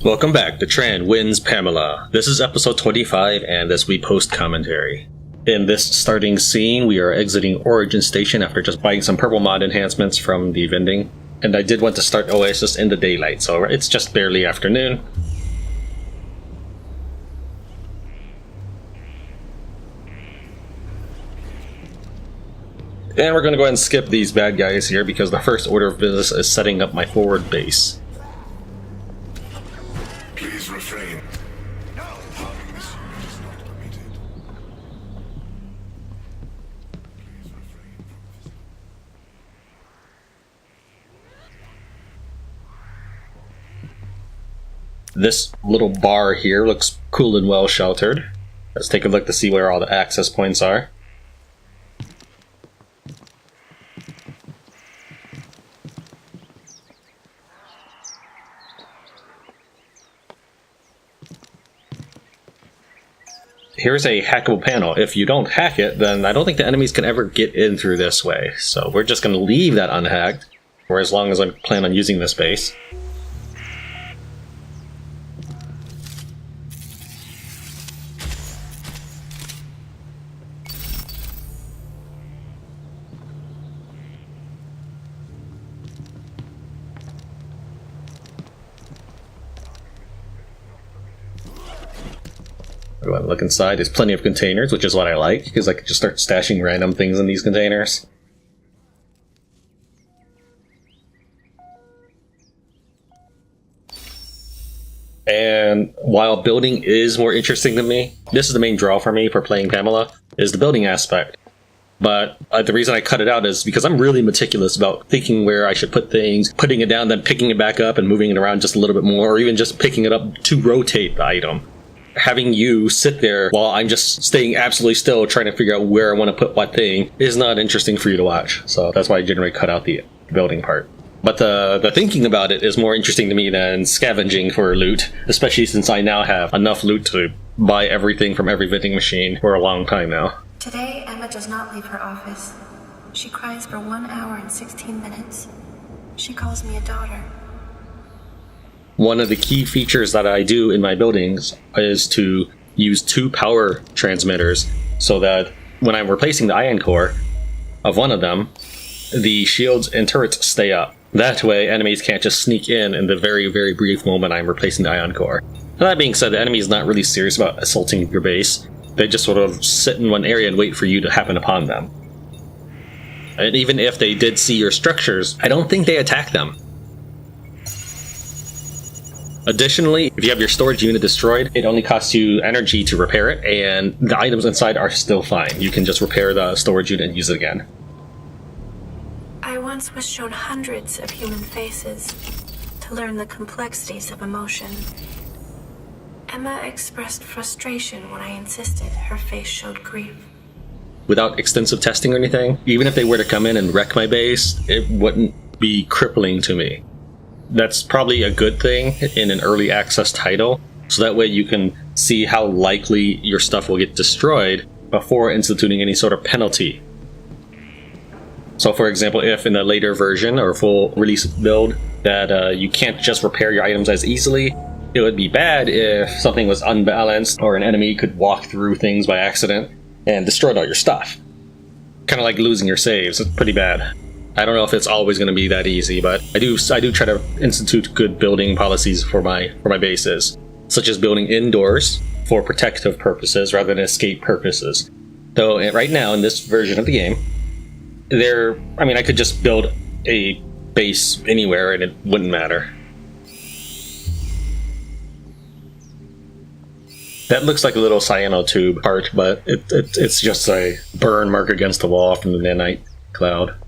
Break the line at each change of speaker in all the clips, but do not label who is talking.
Welcome back to Tran Wins P.A.M.E.L.A. This is episode 25, and this we post commentary. In this starting scene, we are exiting Origin Station after just buying some purple mod enhancements from the vending. And I did want to start Oasis in the daylight, so it's just barely afternoon. And we're going to go ahead and skip these bad guys here because the first order of business is setting up my forward base.
Please refrain. No, harming this unit is not permitted. Please refrain from visiting.
This little bar here looks cool and well sheltered. Let's take a look to see where all the access points are. Here's a hackable panel. If you don't hack it, then I don't think the enemies can ever get in through this way. So we're just going to leave that unhacked for as long as I plan on using this base. Go ahead and look inside. There's plenty of containers, which is what I like, because I can just start stashing random things in these containers. And while building is more interesting to me, this is the main draw for me for playing P.A.M.E.L.A, is the building aspect. But the reason I cut it out is because I'm really meticulous about thinking where I should put things, putting it down, then picking it back up and moving it around just a little bit more, or even just picking it up to rotate the item. Having you sit there while I'm just staying absolutely still trying to figure out where I want to put what thing is not interesting for you to watch. So that's why I generally cut out the building part. But the thinking about it is more interesting to me than scavenging for loot, especially since I now have enough loot to buy everything from every vending machine for a long time now.
Today, Emma does not leave her office. She cries for 1 hour and 16 minutes. She calls me a daughter.
One of the key features that I do in my buildings is to use 2 power transmitters so that when I'm replacing the ion core of one of them, the shields and turrets stay up. That way, enemies can't just sneak in the very, very brief moment I'm replacing the ion core. Now, that being said, the enemy is not really serious about assaulting your base. They just sort of sit in one area and wait for you to happen upon them. And even if they did see your structures, I don't think they attack them. Additionally, if you have your storage unit destroyed, it only costs you energy to repair it, and the items inside are still fine. You can just repair the storage unit and use it again.
I once was shown hundreds of human faces to learn the complexities of emotion. Emma expressed frustration when I insisted her face showed grief.
Without extensive testing or anything, even if they were to come in and wreck my base, it wouldn't be crippling to me. That's probably a good thing in an early access title, so that way you can see how likely your stuff will get destroyed before instituting any sort of penalty. So for example, if in a later version or full release build that you can't just repair your items as easily, it would be bad if something was unbalanced or an enemy could walk through things by accident and destroy all your stuff. Kind of like losing your saves. It's pretty bad. I don't know if it's always going to be that easy, but I do try to institute good building policies for my bases, such as building indoors for protective purposes rather than escape purposes. Though right now in this version of the game, I could just build a base anywhere and it wouldn't matter. That looks like a little cyanotube part, but it's just a burn mark against the wall from the nanite cloud.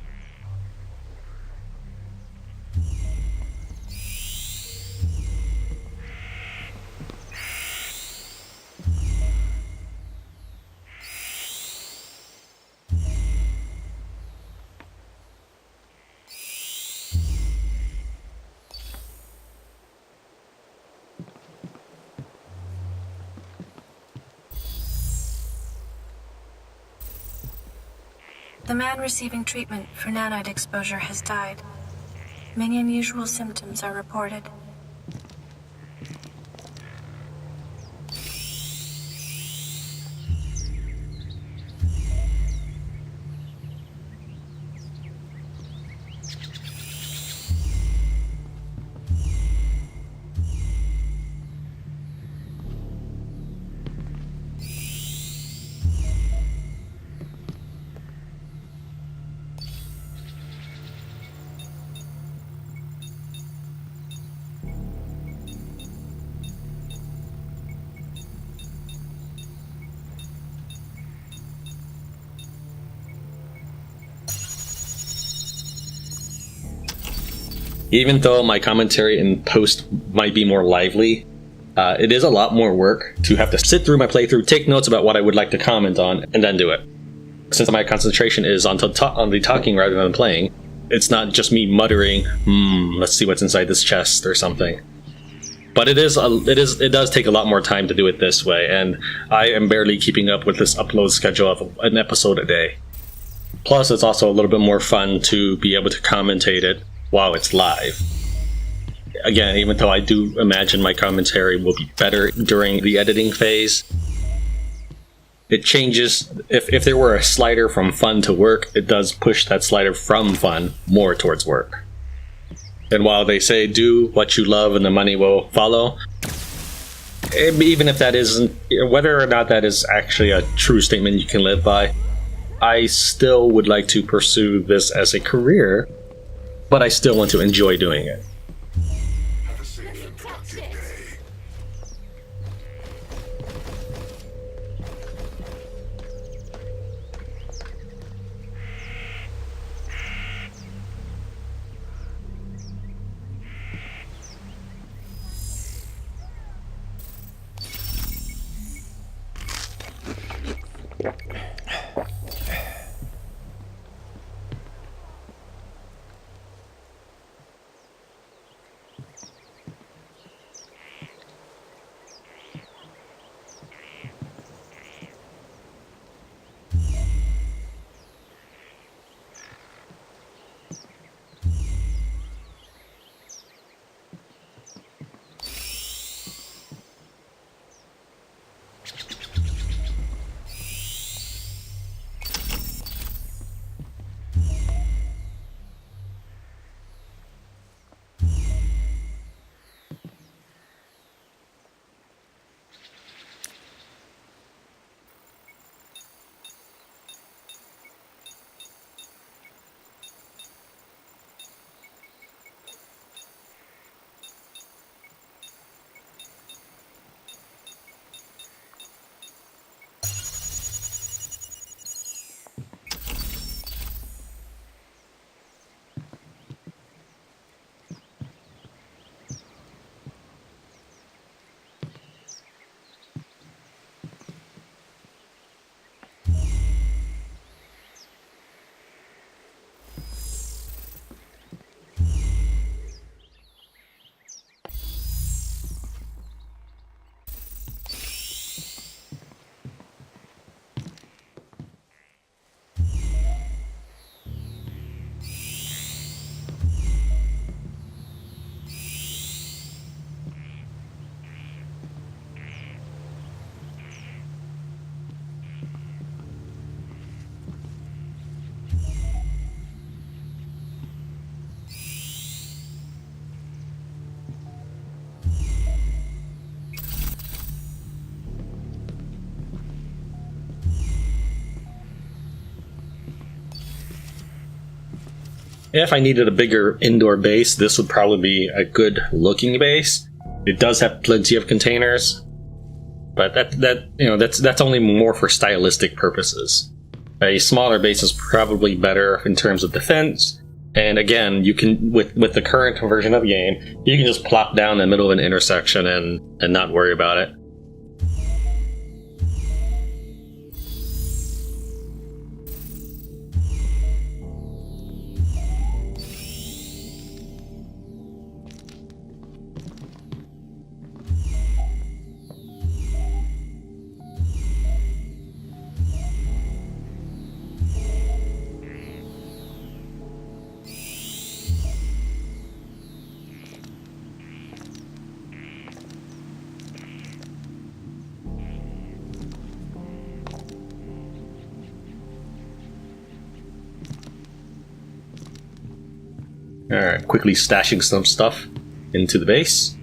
The man receiving treatment for nanite exposure has died. Many unusual symptoms are reported.
Even though my commentary in post might be more lively, it is a lot more work to have to sit through my playthrough, take notes about what I would like to comment on, and then do it. Since my concentration is on the talking rather than playing, it's not just me muttering, let's see what's inside this chest or something. But it does take a lot more time to do it this way, and I am barely keeping up with this upload schedule of an episode a day. Plus, it's also a little bit more fun to be able to commentate it while it's live. Again, even though I do imagine my commentary will be better during the editing phase, it changes. If there were a slider from fun to work, it does push that slider from fun more towards work. And while they say do what you love and the money will follow, even if that isn't, whether or not that is actually a true statement you can live by, I still would like to pursue this as a career, but I still want to enjoy doing it.
Have a safe and productive day.
If I needed a bigger indoor base, this would probably be a good looking base. It does have plenty of containers, but that's only more for stylistic purposes. A smaller base is probably better in terms of defense. And again, you can with the current version of the game, you can just plop down in the middle of an intersection and not worry about it. Alright, quickly stashing some stuff into the base.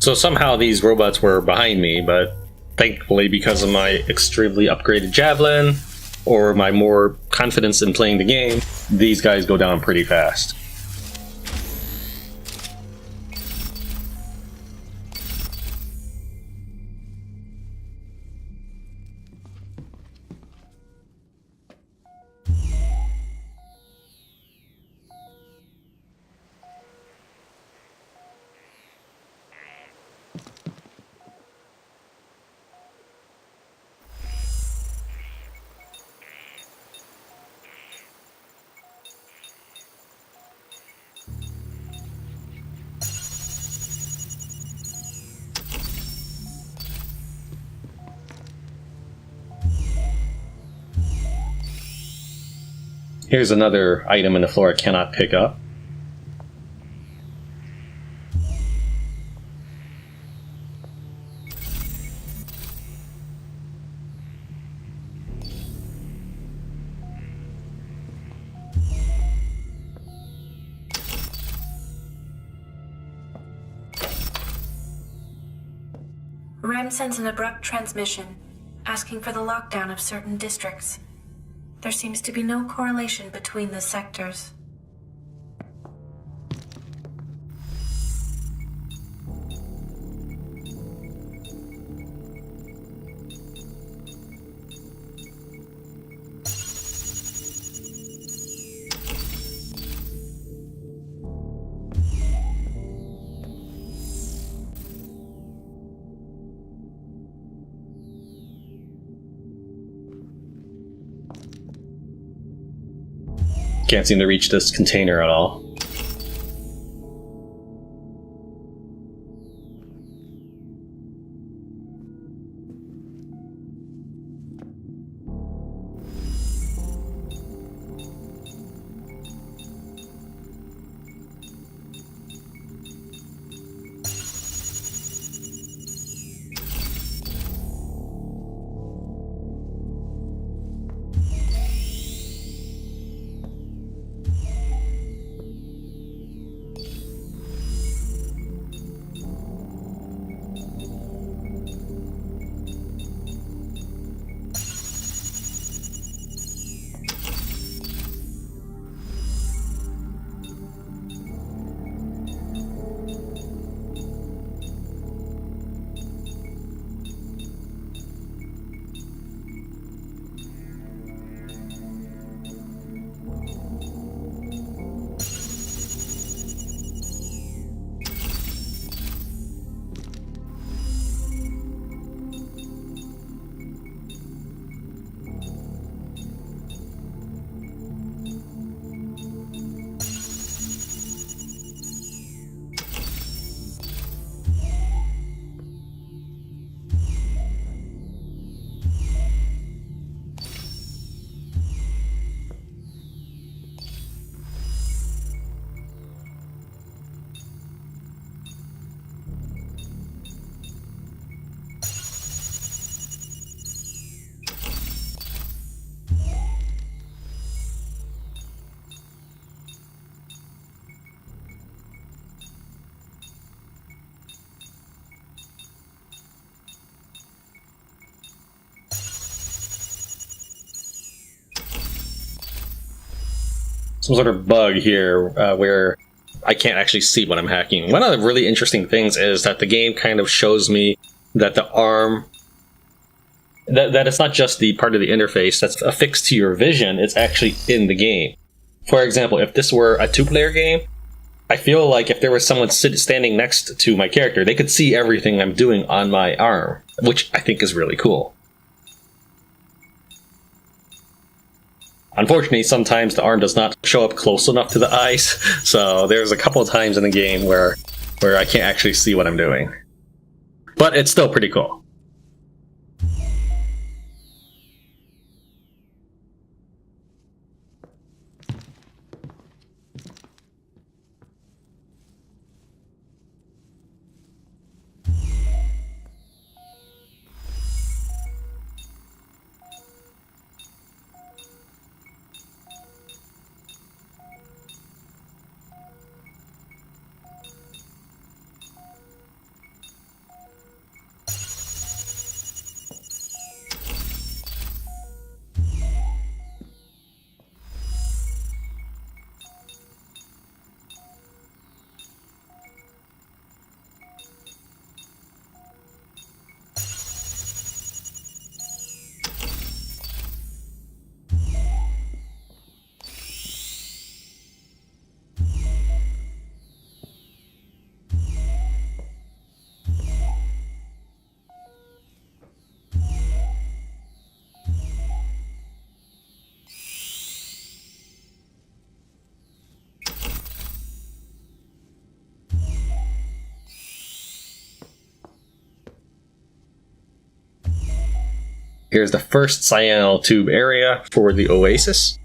So somehow these robots were behind me, but thankfully because of my extremely upgraded javelin, or my more confidence in playing the game, these guys go down pretty fast. Here's another item in the floor I cannot pick up.
REM sends an abrupt transmission, asking for the lockdown of certain districts. There seems to be no correlation between the sectors.
Can't seem to reach this container at all. Some sort of bug here where I can't actually see what I'm hacking. One of the really interesting things is that the game kind of shows me that the arm, that it's not just the part of the interface that's affixed to your vision, it's actually in the game. For example, if this were a two-player game, I feel like if there was someone standing next to my character, they could see everything I'm doing on my arm, which I think is really cool. Unfortunately, sometimes the arm does not show up close enough to the eyes, so there's a couple of times in the game where I can't actually see what I'm doing. But it's still pretty cool. Here's the first cyanide tube area for the Oasis.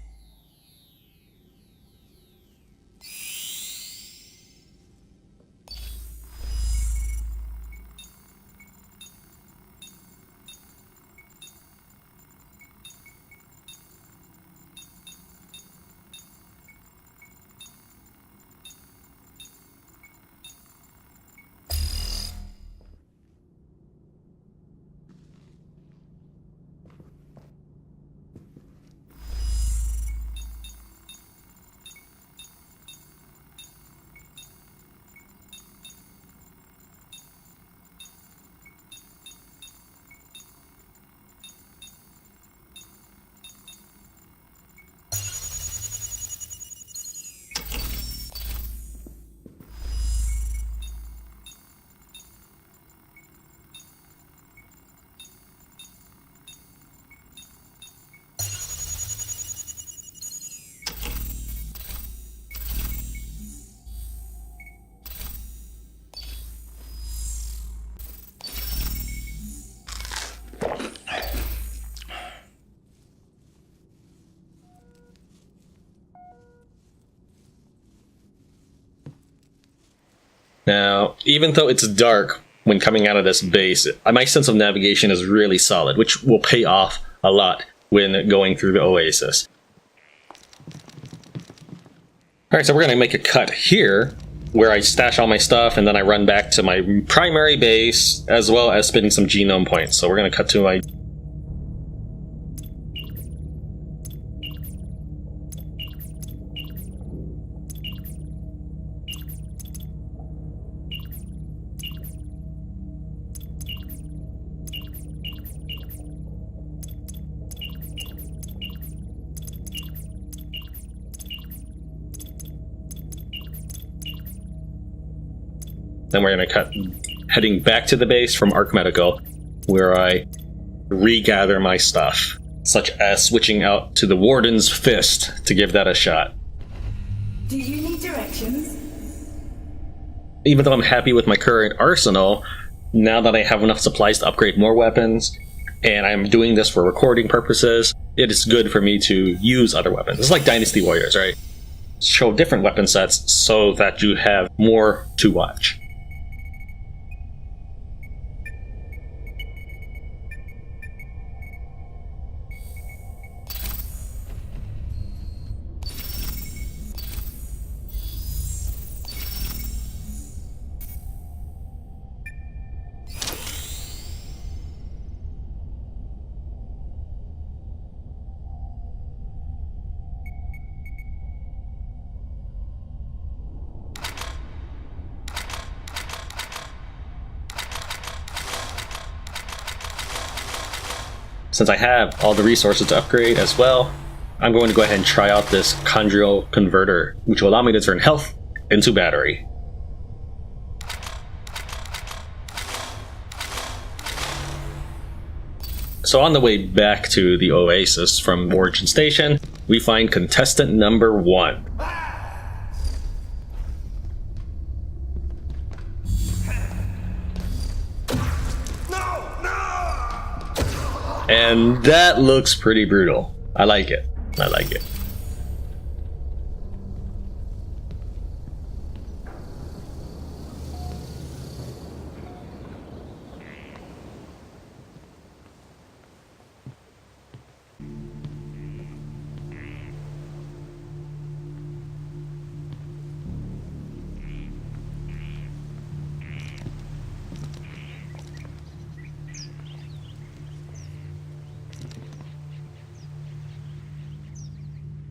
Now, even though it's dark when coming out of this base, my sense of navigation is really solid, which will pay off a lot when going through the Oasis. Alright, so we're going to make a cut here, where I stash all my stuff, and then I run back to my primary base, as well as spending some genome points. So we're going to cut to my... Then we're going to cut heading back to the base from Arc Medical, where I regather my stuff, such as switching out to the Warden's Fist to give that a shot.
Do you need directions?
Even though I'm happy with my current arsenal, now that I have enough supplies to upgrade more weapons, and I'm doing this for recording purposes, it is good for me to use other weapons. It's like Dynasty Warriors, right? Show different weapon sets so that you have more to watch. Since I have all the resources to upgrade as well, I'm going to go ahead and try out this Chondrial Converter, which will allow me to turn health into battery. So on the way back to the Oasis from Origin Station, we find contestant number 1. And that looks pretty brutal. I like it. I like it.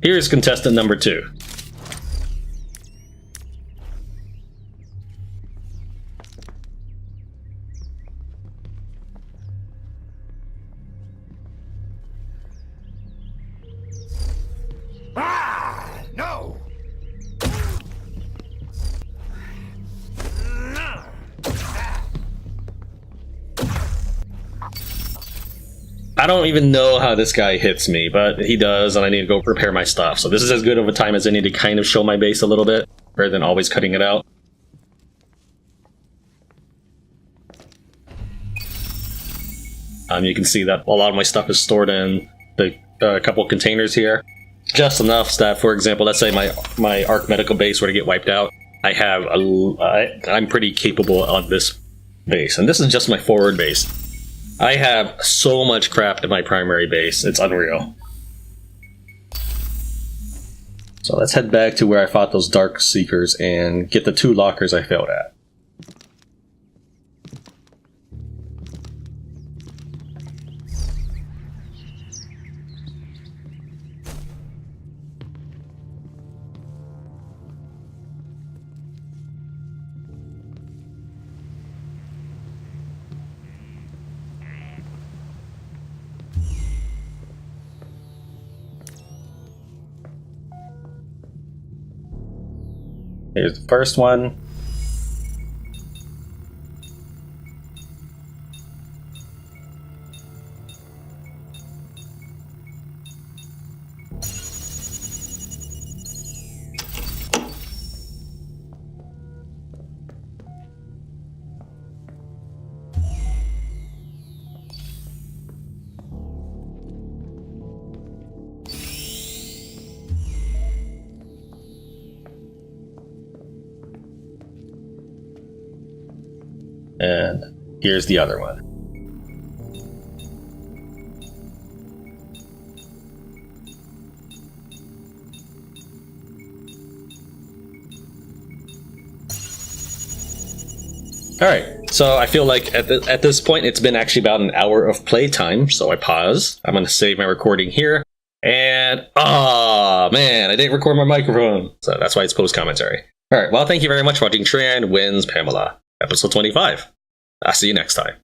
Here's contestant number 2.
Ah! No!
I don't even know how this guy hits me, but he does, and I need to go prepare my stuff. So this is as good of a time as any to kind of show my base a little bit, rather than always cutting it out. You can see that a lot of my stuff is stored in the couple containers here. Just enough that, for example, let's say my Arc Medical base were to get wiped out, I'm pretty capable on this base. And this is just my forward base. I have so much crap in my primary base, it's unreal. So let's head back to where I fought those Dark Seekers and get the 2 lockers I failed at. Here's the first one. And here's the other one. Alright, so I feel like at this point it's been actually about an hour of playtime, so I pause. I'm going to save my recording here. And, man, I didn't record my microphone. So that's why it's post-commentary. Alright, well, thank you very much for watching Tran Wins P.A.M.E.L.A. Episode 25. I'll see you next time.